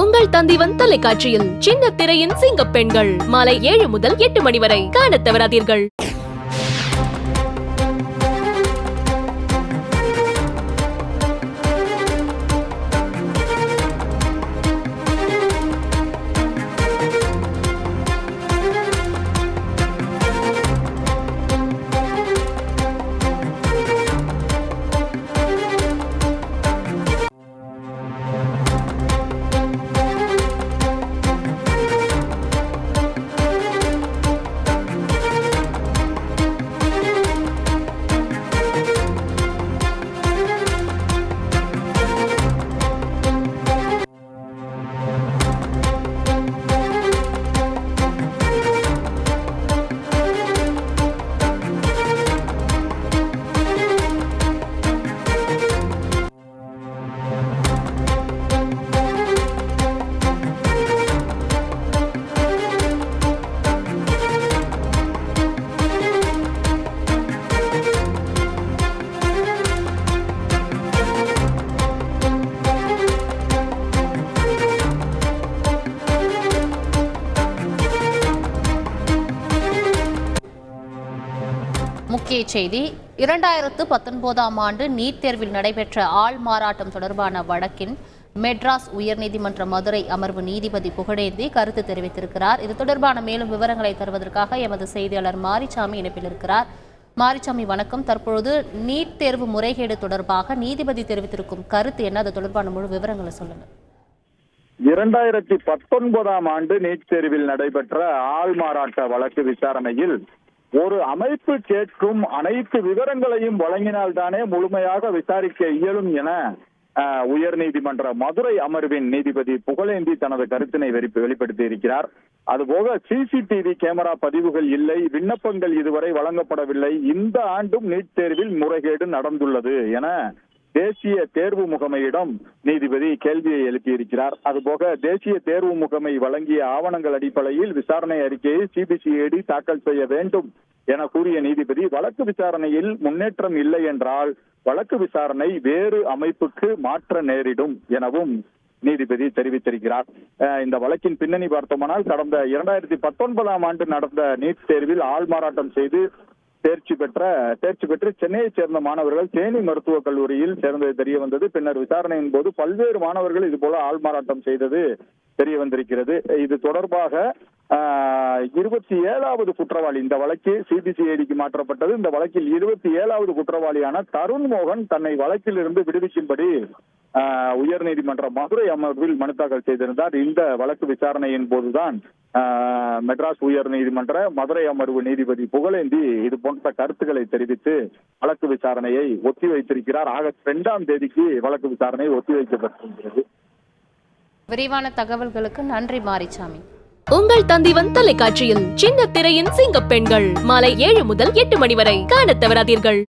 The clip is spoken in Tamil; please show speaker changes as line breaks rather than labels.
உங்கள் தந்திவன் தொலைக்காட்சியில் சின்ன திரையின் சிங்கப் பெண்கள் மாலை 7 முதல் 8 மணி வரை காணத் தவறாதீர்கள்.
முக்கிய செய்தி 2019ஆம் ஆண்டு நீட் தேர்வில் நடைபெற்ற ஆள் மாறாட்டம் தொடர்பான வழக்கின் மெட்ராஸ் உயர்நீதிமன்ற மதுரை அமர்வு நீதிபதி புகழேந்தி கருத்து தெரிவித்திருக்கிறார். இது தொடர்பான மேலும் விவரங்களை தருவதற்காக எமது செய்தியாளர் மாரிசாமி இணைப்பில் இருக்கிறார். மாரிசாமி வணக்கம். தற்பொழுது நீட் தேர்வு முறைகேடு தொடர்பாக நீதிபதி தெரிவித்திருக்கும் கருத்து என்ன? அது தொடர்பான முழு விவரங்களை சொல்லுங்க.
2019ஆம் ஆண்டு நீட் தேர்வில் நடைபெற்ற ஆள் மாறாட்ட வழக்கு விசாரணையில் ஒரு அமைப்பு கேட்கும் அனைத்து விவரங்களையும் வழங்கினால்தானே முழுமையாக விசாரிக்க இயலும் என உயர்நீதிமன்ற மதுரை அமர்வின் நீதிபதி புகழேந்தி தனது கருத்தினை வெளிப்படுத்தி இருக்கிறார். அதுபோக சிசிடிவி கேமரா பதிவுகள் இல்லை, விண்ணப்பங்கள் இதுவரை வழங்கப்படவில்லை, இந்த ஆண்டும் நீட் தேர்வில் முறைகேடு நடந்துள்ளது என தேசிய தேர்வு முகமையிடம் நீதிபதி கேள்வியை எழுப்பியிருக்கிறார். அதுபோக தேசிய தேர்வு முகமை வழங்கிய ஆவணங்கள் அடிப்படையில் விசாரணை அறிக்கையை சிபிசிஐடி தாக்கல் செய்ய வேண்டும் என கூறிய நீதிபதி வழக்கு விசாரணையில் முன்னேற்றம் இல்லை என்றால் வழக்கு விசாரணை வேறு அமைப்புக்கு மாற்ற நேரிடும் எனவும் நீதிபதி தெரிவித்திருக்கிறார். இந்த வழக்கின் பின்னணி பார்த்தோமானால் கடந்த 2019ஆம் ஆண்டு நடந்த நீட் தேர்வில் ஆள்மாறாட்டம் செய்து தேர்ச்சி பெற்று சென்னையை சேர்ந்த மாணவர்கள் தேனி மருத்துவக் கல்லூரியில் சேர்ந்தது தெரிய வந்தது. பின்னர் விசாரணையின் போது பல்வேறு மாணவர்கள் இது போல ஆள்மாறாட்டம் செய்தது தெரிய வந்திருக்கிறது. இது தொடர்பாக 27வது குற்றவாளி, இந்த வழக்கு சிபிசிஐடிக்கு மாற்றப்பட்டது. இந்த வழக்கில் 27வது குற்றவாளியான தருண் மோகன் தன்னை வழக்கில் இருந்து விடுவிக்கும்படி உயர்நீதிமன்ற மதுரை அமர்வில் மனு தாக்கல் செய்திருந்தார். இந்த வழக்கு விசாரணையின் போதுதான் மெட்ராஸ் உயர்நீதிமன்ற மதுரை அமர்வு நீதிபதி புகழேந்தி இது போன்ற கருத்துக்களை தெரிவித்து வழக்கு விசாரணையை ஒத்திவைத்திருக்கிறார். ஆகஸ்ட் 2ஆம் தேதிக்கு வழக்கு விசாரணை ஒத்திவைக்கப்பட்டிருக்கிறது.
விரிவான தகவல்களுக்கு நன்றி மாரிசாமி.
உங்கள் தந்திவன் தொலைக்காட்சியில் சின்ன திரையின் சிங்கப் பெண்கள் மாலை 7 முதல் 8 மணி வரை காணத் தவறாதீர்கள்.